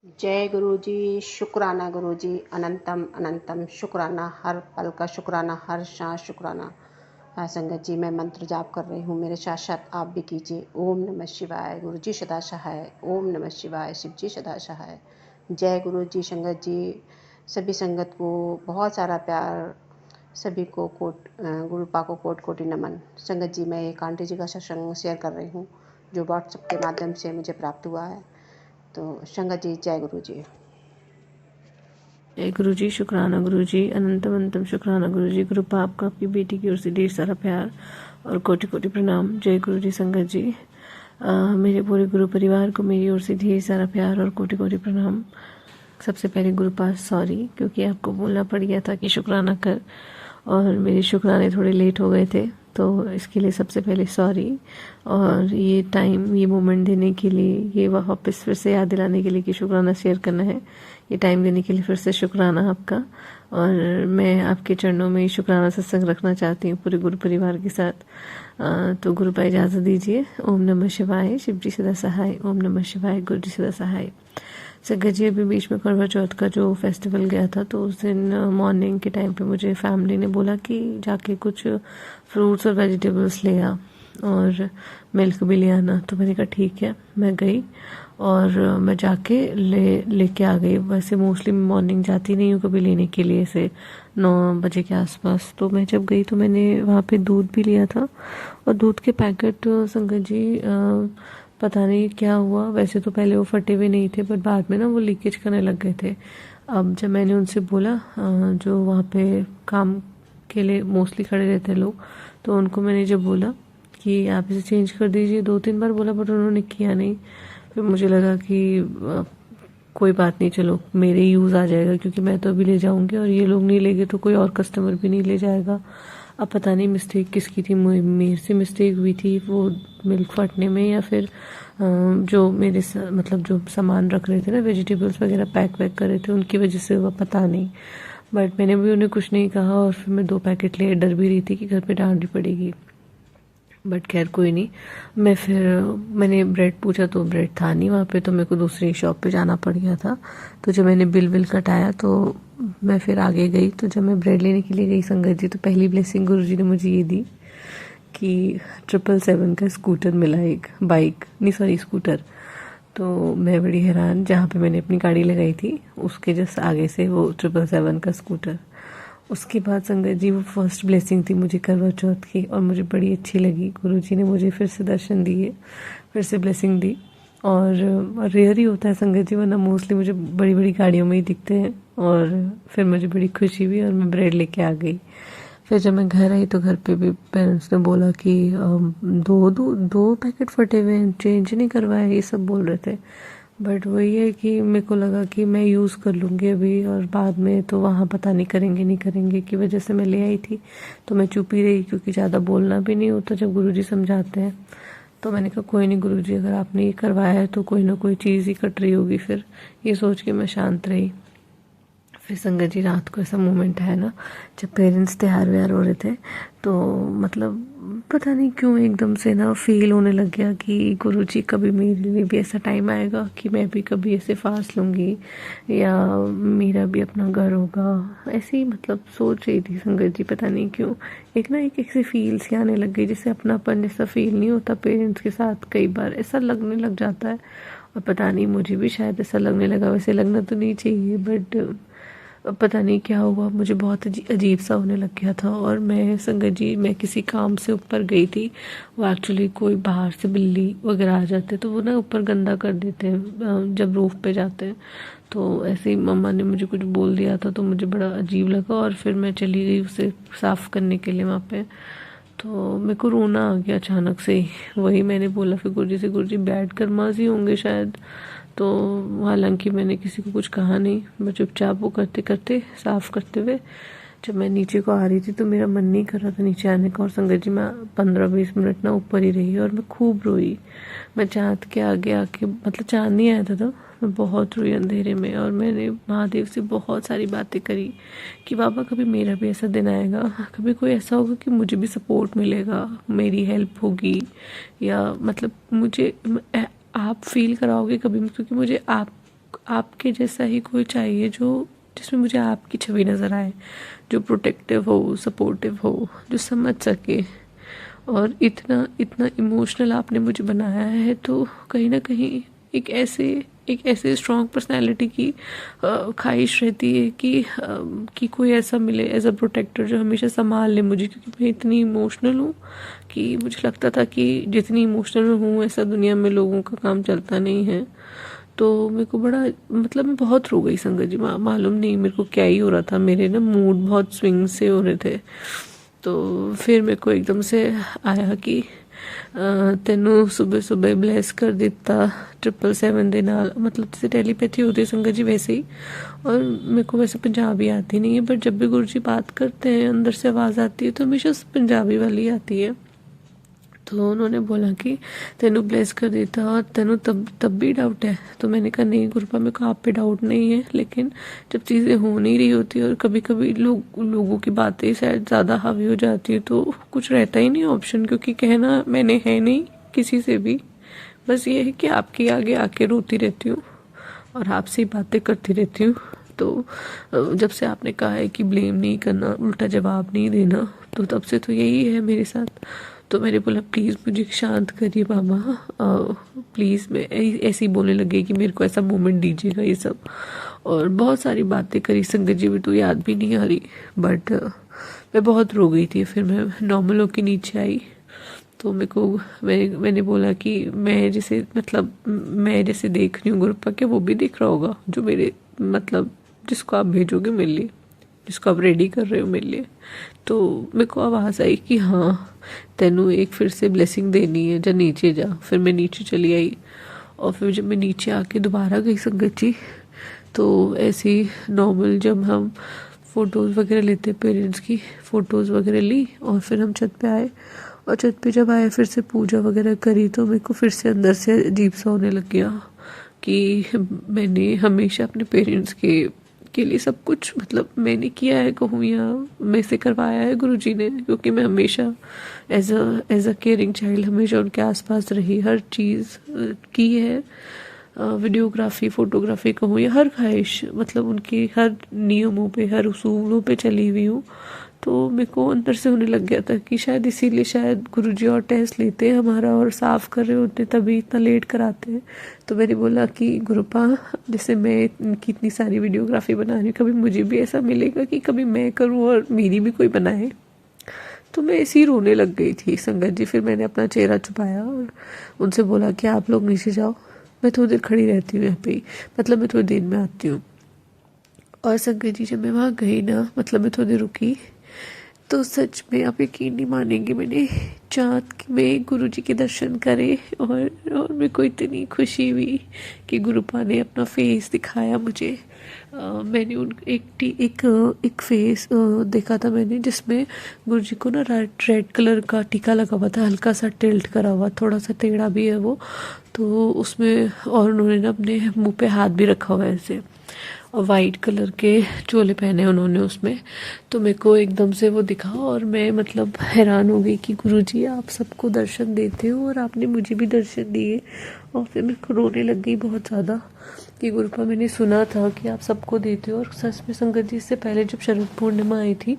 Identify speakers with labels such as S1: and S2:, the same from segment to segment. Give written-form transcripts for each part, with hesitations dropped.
S1: जय गुरु जी। शुक्राना गुरु जी। अनंतम अनंतम शुक्राना, हर पल का शुक्राना, हर सांस शुक्राना। हाँ संगत जी, मैं मंत्र जाप कर रही हूँ, मेरे साथ साथ आप भी कीजिए। ओम नमः शिवाय। गुरु जी सदा सहाय। ओम नमः शिवाय। शिव जी सदा सहाय। जय गुरु जी। संगत जी, सभी संगत को बहुत सारा प्यार, सभी को गुरुपा को कोटि कोटि नमन। संगत जी, मैं एक आंटी जी का सत्संग शेयर कर रही हूँ जो व्हाट्सएप के माध्यम से मुझे प्राप्त हुआ है। तो संगत जी, जय गुरु जी।
S2: जय गुरु जी। शुक्राना गुरु जी। अनंतम अनंतम शुक्राना गुरु जी। गुरु पाप का आपकी बेटी की ओर से ढेर सारा प्यार और कोटि कोटि प्रणाम। जय गुरु जी। संगत जी, मेरे पूरे गुरु परिवार को मेरी ओर से ढेर सारा प्यार और कोटि कोटि प्रणाम। सबसे पहले गुरु पास सॉरी, क्योंकि आपको बोलना पड़ गया था कि शुक्राना कर, और मेरे शुक्राने थोड़े लेट हो गए थे, तो इसके लिए सबसे पहले सॉरी। और ये टाइम, ये मोमेंट देने के लिए, ये वापस फिर से याद दिलाने के लिए कि शुक्राना शेयर करना है, ये टाइम देने के लिए फिर से शुक्राना आपका। और मैं आपके चरणों में शुक्राना सत्संग रखना चाहती हूँ पूरे गुरु परिवार के साथ। तो गुरु पर इजाज़त दीजिए। ओम नमः शिवाय। शिव जी सदा सहाय। ओम नमः शिवाय। गुरु जी सदा सहाय। संगत जी, अभी बीच में करवा चौथ का जो फेस्टिवल गया था, तो उस दिन मॉर्निंग के टाइम पे मुझे फैमिली ने बोला कि जाके कुछ फ्रूट्स और वेजिटेबल्स ले आ और मिल्क भी ले आना। तो मैंने कहा ठीक है, मैं गई और मैं जाके लेके आ गई। वैसे मोस्टली मॉर्निंग जाती नहीं हूँ कभी लेने के लिए, से 9 बजे के आसपास। तो मैं जब गई तो मैंने वहाँ पे दूध भी लिया था, और दूध के पैकेट संगत जी पता नहीं क्या हुआ, वैसे तो पहले वो फटे हुए नहीं थे, पर बाद में ना वो लीकेज करने लग गए थे। अब जब मैंने उनसे बोला, जो वहाँ पे काम के लिए मोस्टली खड़े रहते हैं लोग, तो उनको मैंने जब बोला कि आप इसे चेंज कर दीजिए, 2-3 बार बोला बट उन्होंने किया नहीं। फिर मुझे लगा कि कोई बात नहीं, चलो मेरे यूज़ आ जाएगा, क्योंकि मैं तो अभी ले जाऊंगी और ये लोग नहीं लेंगे तो कोई और कस्टमर भी नहीं ले जाएगा। अब पता नहीं मिस्टेक किसकी थी, मेरे से मिस्टेक हुई थी वो मिल्क फटने में, या फिर जो मेरे मतलब जो सामान रख रहे थे ना, वेजिटेबल्स वगैरह पैक वैक कर रहे थे, उनकी वजह से हुआ, पता नहीं। बट मैंने भी उन्हें कुछ नहीं कहा, और फिर मैं 2 पैकेट ले डर भी रही थी कि घर पे डांट भी पड़ेगी। बट खैर कोई नहीं। मैंने ब्रेड पूछा तो ब्रेड था नहीं वहाँ पे, तो मेरे को दूसरी शॉप पे जाना पड़ गया था। तो जब मैंने बिल कटाया तो मैं फिर आगे गई। तो जब मैं ब्रेड लेने के लिए गई संगत जी, तो पहली ब्लेसिंग गुरु जी ने मुझे ये दी कि 777 का स्कूटर मिला, एक बाइक नहीं सॉरी स्कूटर। तो मैं बड़ी हैरान, जहाँ पे मैंने अपनी गाड़ी लगाई थी उसके जस्ट आगे से वो 777 का स्कूटर। उसके बाद संगत जी, वो फर्स्ट ब्लेसिंग थी मुझे करवा चौथ की, और मुझे बड़ी अच्छी लगी। गुरुजी ने मुझे फिर से दर्शन दिए, फिर से ब्लेसिंग दी। और रेयर ही होता है संगत जी, वरना मोस्टली मुझे बड़ी बड़ी गाड़ियों में ही दिखते हैं। और फिर मुझे बड़ी खुशी हुई और मैं ब्रेड लेके आ गई। फिर जब मैं घर आई तो घर पे भी पेरेंट्स ने बोला कि दो पैकेट फटे हुए हैं, चेंज नहीं करवाया, ये सब बोल रहे थे। बट वही है कि मेरे को लगा कि मैं यूज़ कर लूँगी अभी, और बाद में तो वहाँ पता नहीं करेंगे नहीं करेंगे की वजह से मैं ले आई थी। तो मैं चुप ही रही, क्योंकि ज़्यादा बोलना भी नहीं होता जब गुरुजी समझाते हैं। तो मैंने कहा कोई नहीं गुरुजी, अगर आपने ये करवाया है तो कोई ना कोई चीज़ ही कट रही होगी, फिर ये सोच के मैं शांत रही। फिर संगत जी, रात को ऐसा मोमेंट है ना, जब पेरेंट्स तैयार व्यार हो रहे थे, तो मतलब पता नहीं क्यों एकदम से ना फील होने लग गया कि गुरुजी कभी मेरे लिए भी ऐसा टाइम आएगा कि मैं भी कभी ऐसे फास्ट लूँगी, या मेरा भी अपना घर होगा। ऐसे ही मतलब सोच रही थी संगत जी, पता नहीं क्यों एक ऐसे फील सी आने लग गई, जैसे अपनापन जैसा फील नहीं होता पेरेंट्स के साथ, कई बार ऐसा लगने लग जाता है। और पता नहीं मुझे भी शायद ऐसा लगने लगा, वैसे लगना तो नहीं चाहिए, बट पता नहीं क्या हुआ, मुझे बहुत अजीब सा होने लग गया था। और मैं संगत जी, मैं किसी काम से ऊपर गई थी। वो एक्चुअली कोई बाहर से बिल्ली वगैरह आ जाते तो वो ना ऊपर गंदा कर देते हैं जब रूफ पे जाते हैं। तो ऐसे ही मम्मा ने मुझे कुछ बोल दिया था, तो मुझे बड़ा अजीब लगा, और फिर मैं चली गई उसे साफ़ करने के लिए वहाँ पे। तो मेरे को रोना आ गया अचानक से ही। वही मैंने बोला फिर गुरुजी से, गुरुजी बैड कर्मास ही होंगे शायद। तो हालांकि मैंने किसी को कुछ कहा नहीं, मैं चुपचाप वो करते करते साफ़ करते हुए जब मैं नीचे को आ रही थी, तो मेरा मन नहीं कर रहा था नीचे आने का। और संगत जी, मैं 15-20 मिनट ना ऊपर ही रही, और मैं खूब रोई। मैं चाँद के आगे आके, मतलब चाँद नहीं आया था, तो मैं बहुत रोई अंधेरे में। और मैंने महादेव से बहुत सारी बातें करी कि बाबा कभी मेरा भी ऐसा दिन आएगा, कभी कोई ऐसा होगा कि मुझे भी सपोर्ट मिलेगा, मेरी हेल्प होगी, या मतलब मुझे आप फील कराओगे कभी, क्योंकि मुझे आपके जैसा ही कोई चाहिए, जो जिसमें मुझे आपकी छवि नज़र आए, जो प्रोटेक्टिव हो, सपोर्टिव हो, जो समझ सके। और इतना इतना इमोशनल आपने मुझे बनाया है, तो कहीं ना कहीं एक ऐसे स्ट्रॉन्ग पर्सनालिटी की ख्वाहिश रहती है कि कोई ऐसा मिले एज अ प्रोटेक्टर जो हमेशा संभाल ले मुझे, क्योंकि मैं इतनी इमोशनल हूँ कि मुझे लगता था कि जितनी इमोशनल मैं हूँ ऐसा दुनिया में लोगों का काम चलता नहीं है। तो मेरे को बड़ा, मतलब मैं बहुत रो गई संगत जी, मालूम नहीं मेरे को क्या ही हो रहा था, मेरे ना मूड बहुत स्विंग से हो रहे थे। तो फिर मेरे को एकदम से आया कि तेनू सुबह सुबह ब्लेस कर दिता 777 ਦੇ ਨਾਲ, मतलब जैसे टेलीपैथी होती है संगत जी वैसे ही। और मेरे को वैसे पंजाबी आती नहीं है, बट जब भी गुरु जी बात करते हैं अंदर से आवाज़ आती है तो हमेशा पंजाबी वाली आती है। तो उन्होंने बोला कि तेनू ब्लेस कर देता और तेनू तब भी डाउट है। तो मैंने कहा नहीं गुरुपा, मेरे को आप पे डाउट नहीं है, लेकिन जब चीज़ें हो नहीं रही होती और कभी कभी लोगों की बातें शायद ज़्यादा हावी हो जाती है तो कुछ रहता ही नहीं ऑप्शन, क्योंकि कहना मैंने है नहीं किसी से भी, बस ये है कि आपके आगे आके रोती रहती हूँ और आपसे ही बातें करती रहती हूँ। तो जब से आपने कहा है कि ब्लेम नहीं करना, उल्टा जवाब नहीं देना, तो तब से तो यही है मेरे साथ। तो मैंने बोला प्लीज़ मुझे शांत करिए बाबा, प्लीज़। मैं ऐसे ही बोलने लगी कि मेरे को ऐसा मोमेंट दीजिएगा ये सब, और बहुत सारी बातें करी संगत जी भी, तो याद भी नहीं आ रही, बट मैं बहुत रो गई थी। फिर मैं नॉर्मल होके नीचे आई, तो मेरे को मैंने बोला कि मैं जैसे देख रही हूँ गुरुपा, क्या वो भी दिख रहा होगा जो मेरे, मतलब जिसको आप भेजोगे मेरे लिए, जिसको आप रेडी कर रहे हो मेरे लिए। तो मेरे को आवाज़ आई कि हाँ तेनू एक फिर से ब्लेसिंग देनी है, जा नीचे जा। फिर मैं नीचे चली आई, और फिर जब मैं नीचे आके दोबारा गई संगत जी, तो ऐसे ही नॉर्मल जब हम फ़ोटोज़ वगैरह लेते, पेरेंट्स की फ़ोटोज़ वगैरह ली, और फिर हम छत पे आए, और छत पे जब आए फिर से पूजा वगैरह करी, तो मेरे को फिर से अंदर से अजीब सा होने लग गया कि मैंने हमेशा अपने पेरेंट्स के लिए सब कुछ, मतलब मैंने किया है कहूँ या मैं से करवाया है गुरुजी ने, क्योंकि मैं हमेशा एज अ केयरिंग चाइल्ड हमेशा उनके आसपास रही, हर चीज़ की है, वीडियोग्राफी फोटोग्राफी कहूँ या हर ख्वाहिश, मतलब उनकी हर नियमों पे, हर उसूलों पे चली हुई हूँ। तो मेरे को अंदर से होने लग गया था कि शायद इसीलिए शायद गुरुजी और टेस्ट लेते हैं हमारा और साफ़ कर रहे होते तभी इतना लेट कराते हैं। तो मैंने बोला कि गुरुपा, जैसे मैं इनकी इतनी सारी वीडियोग्राफी बना रही हूँ, कभी मुझे भी ऐसा मिलेगा कि कभी मैं करूँ और मेरी भी कोई बनाए। तो मैं ऐसे ही रोने लग गई थी संगत जी। फिर मैंने अपना चेहरा छुपाया और उनसे बोला कि आप लोग नीचे जाओ, मैं थोड़ी देर खड़ी रहती हूँ यहाँ पे ही, मतलब मैं थोड़ी देर में आती हूँ। और संगत जी जब मैं वहाँ गई ना, मतलब मैं थोड़ी देर रुकी, तो सच में आप यकीन नहीं मानेंगे, मैंने चाँद में गुरुजी के दर्शन करे, और मेरे को इतनी खुशी हुई कि गुरुपा ने अपना फेस दिखाया मुझे। मैंने एक फेस देखा था मैंने, जिसमें गुरुजी को ना रेड कलर का टीका लगा हुआ था, हल्का सा टिल्ट करा हुआ, थोड़ा सा टेढ़ा भी है वो, तो उसमें, और उन्होंने ना अपने मुंह पे हाथ भी रखा हुआ है ऐसे, और वाइट कलर के चोले पहने उन्होंने उसमें। तो मेरे को एकदम से वो दिखा और मैं मतलब हैरान हो गई कि गुरुजी आप सबको दर्शन देते हो और आपने मुझे भी दर्शन दिए। और फिर मेरे को रोने लग गई बहुत ज़्यादा कि गुरुपा, मैंने सुना था कि आप सबको देते हो, और सच में संगत जी इससे पहले जब शरद पूर्णिमा आई थी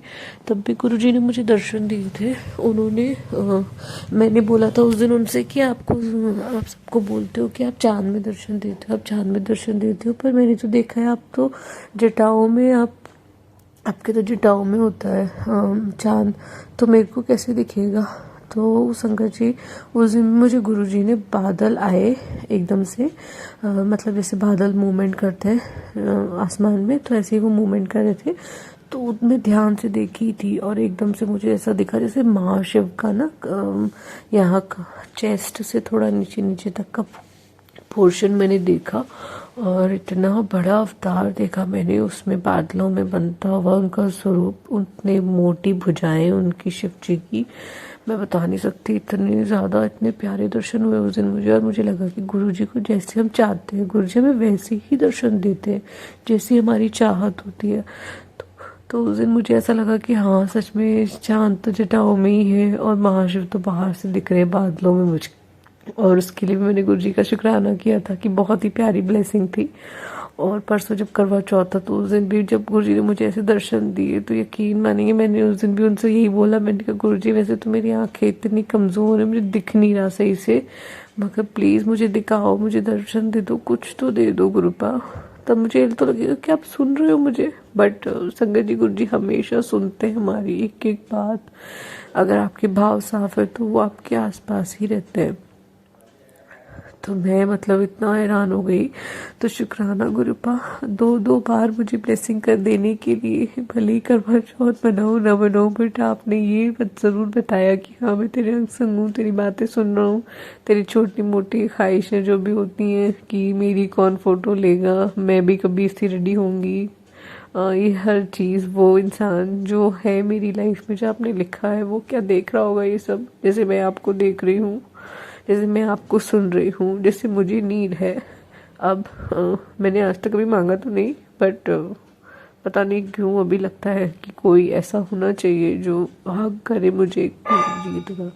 S2: तब भी गुरुजी ने मुझे दर्शन दिए थे। उन्होंने मैंने बोला था उस दिन उनसे कि आप सबको बोलते हो कि आप चांद में दर्शन देते हो, आप चांद में दर्शन देते हो, पर मैंने तो देखा है आप तो जटाओं में, आपके तो जटाओं में होता है चांद, तो मेरे को कैसे दिखेगा। तो संगत जी उस दिन मुझे गुरुजी ने, बादल आए एकदम से, मतलब जैसे बादल मूवमेंट करते हैं आसमान में, तो ऐसे ही वो मूवमेंट कर रहे थे, तो उनमें ध्यान से देखी थी, और एकदम से मुझे ऐसा दिखा जैसे महाशिव का ना यहाँ का चेस्ट से थोड़ा नीचे नीचे तक का पोर्शन मैंने देखा, और इतना बड़ा अवतार देखा मैंने उसमें, बादलों में बनता हुआ उनका स्वरूप, उतने मोटी भुजाएं उनकी शिव जी की, मैं बता नहीं सकती, इतने ज़्यादा, इतने प्यारे दर्शन हुए उस दिन मुझे। और मुझे लगा कि गुरुजी को जैसे हम चाहते हैं गुरुजी हमें वैसे ही दर्शन देते हैं, जैसी हमारी चाहत होती है। तो उस दिन मुझे ऐसा लगा कि हाँ सच में चांद तो जटाओं में ही है और महाशिव तो बाहर से दिख रहे हैं बादलों में मुझे। और उसके लिए भी मैंने गुरुजी का शुक्राना किया था कि बहुत ही प्यारी ब्लेसिंग थी। और परसों जब करवा चौथ था तो उस दिन भी जब गुरुजी ने मुझे ऐसे दर्शन दिए तो यकीन मानेंगे मैंने उस दिन भी उनसे यही बोला, मैंने कहा गुरुजी वैसे तो मेरी आंखें इतनी कमज़ोर है, मुझे दिख नहीं रहा सही से, मगर प्लीज़ मुझे दिखाओ, मुझे दर्शन दे दो, कुछ तो दे दो गुरुपा। तब मुझे तो लगेगा कि आप सुन रहे हो मुझे, बट संगत जी गुरुजी हमेशा सुनते हैं हमारी एक एक बात। अगर आपके भाव साफ है तो वो आपके आसपास ही रहते हैं। तो मैं मतलब इतना हैरान हो गई। तो शुक्राना गुरुपा, दो बार मुझे ब्लेसिंग कर देने के लिए, भले ही करवा चौथ बनाऊँ ना बनाऊँ, बट आपने ये ज़रूर बताया कि हाँ मैं तेरे अंग संग हूँ, तेरी बातें सुन रहा हूँ, तेरी छोटी मोटी ख्वाहिशें जो भी होती हैं कि मेरी कौन फ़ोटो लेगा, मैं भी कभी इससे रेडी होंगी, ये हर चीज़, वो इंसान जो है मेरी लाइफ में जो आपने लिखा है वो क्या देख रहा होगा ये सब, जैसे मैं आपको देख रही हूँ, जैसे मैं आपको सुन रही हूँ, जैसे मुझे नीड है। अब मैंने आज तक कभी मांगा तो नहीं, बट पता नहीं क्यों अभी लगता है कि कोई ऐसा होना चाहिए जो हक करे मुझे जीत का।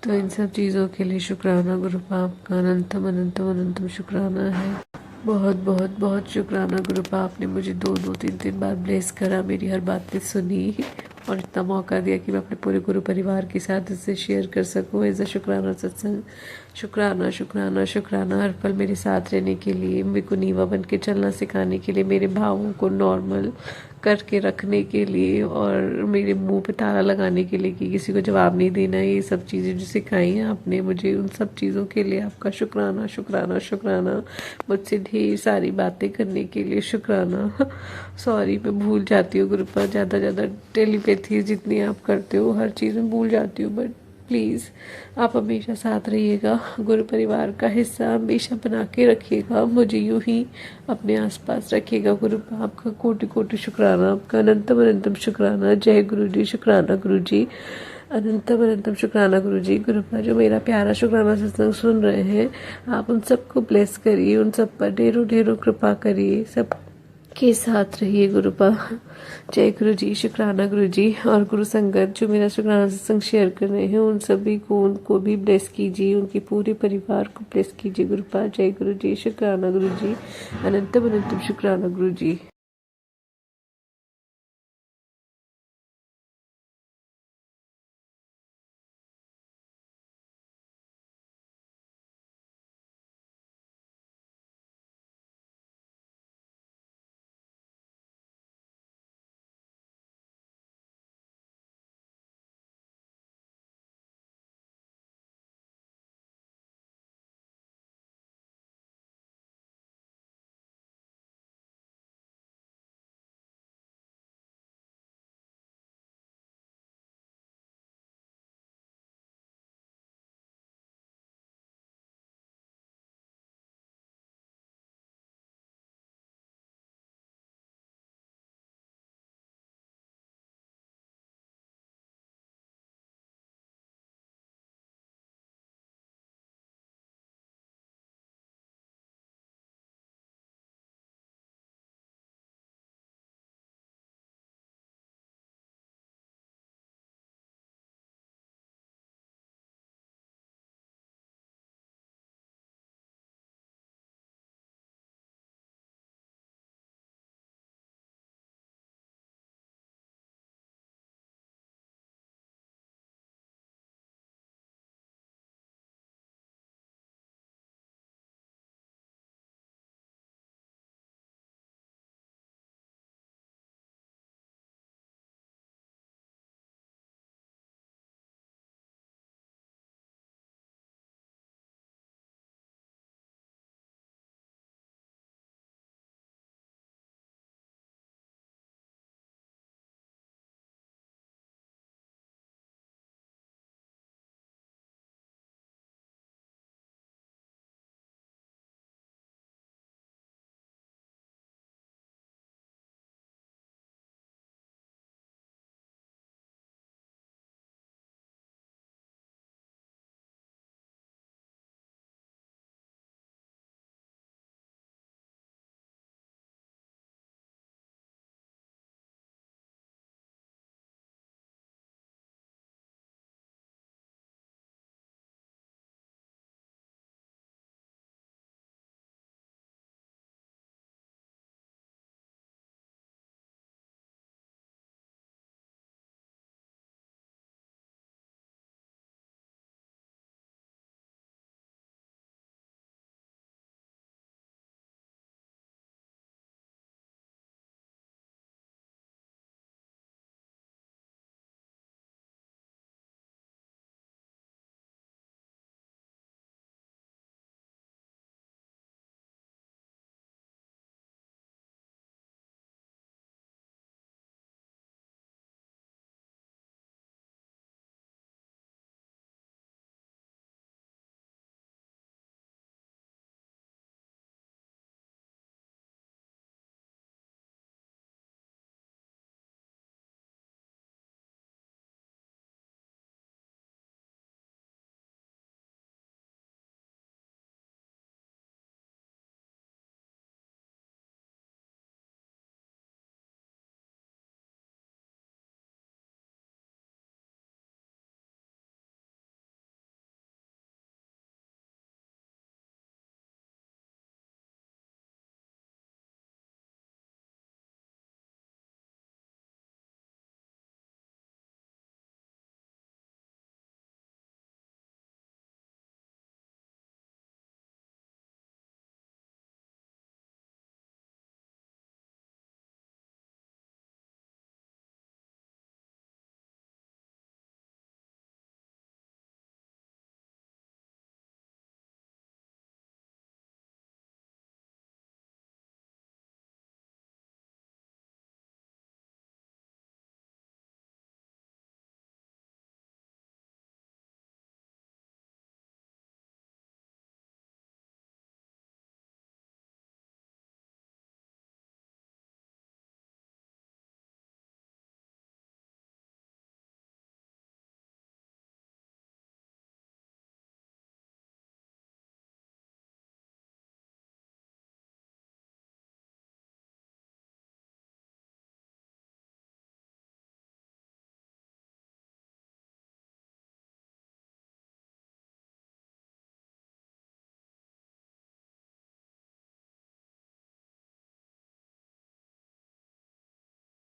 S2: तो इन सब चीज़ों के लिए शुक्राना गुरुपा आपका, अनंतम अनंतम अनंतम शुक्राना है। बहुत बहुत बहुत शुक्राना गुरुपा, आपने मुझे दो तीन बार ब्लेस करा, मेरी हर बातें सुनी और इतना मौका दिया कि मैं अपने पूरे गुरु परिवार के साथ इससे शेयर कर सकूँ एज अ शुक्राना सत्संग। शुक्राना शुक्राना शुक्राना हर पल मेरे साथ रहने के लिए, मेरे को नीवा बन के चलना सिखाने के लिए, मेरे भावों को नॉर्मल करके रखने के लिए और मेरे मुंह पे ताला लगाने के लिए कि किसी को जवाब नहीं देना, ये सब चीज़ें जो सिखाई हैं आपने मुझे, उन सब चीज़ों के लिए आपका शुक्राना शुक्राना शुक्राना। मुझसे ढेर सारी बातें करने के लिए शुक्राना। सॉरी मैं भूल जाती हूँ गुरुपा, ज़्यादा टेलीपैथी जितनी आप करते हो हर चीज़ में भूल जाती हूँ, बट प्लीज़ आप हमेशा साथ रहिएगा, गुरु परिवार का हिस्सा हमेशा बना के रखिएगा, मुझे यूं ही अपने आसपास रखिएगा गुरुपा। आपका कोटि कोटि शुक्राना, आपका अनंतम अनंतम शुक्राना। जय गुरु जी, शुक्राना गुरु जी, अनंतम अनंतम शुक्राना गुरु जी। गुरुपा जो मेरा प्यारा शुक्राना सत्संग सुन रहे हैं, आप उन सबको ब्लेस करिए, उन सब पर ढेरों ढेरों कृपा करिए, सब के साथ रहिए गुरुपा। जय गुरु जी, शुक्राना गुरु जी। और गुरु संगत जो मेरा शुक्राना सत्संग शेयर कर रहे हैं उन सभी को, उनको भी ब्लेस कीजिए, उनके पूरे परिवार को ब्लेस कीजिए गुरुपा। जय गुरु जी, शुक्राना गुरु जी, अनंतम अनंतम शुक्राना गुरु जी।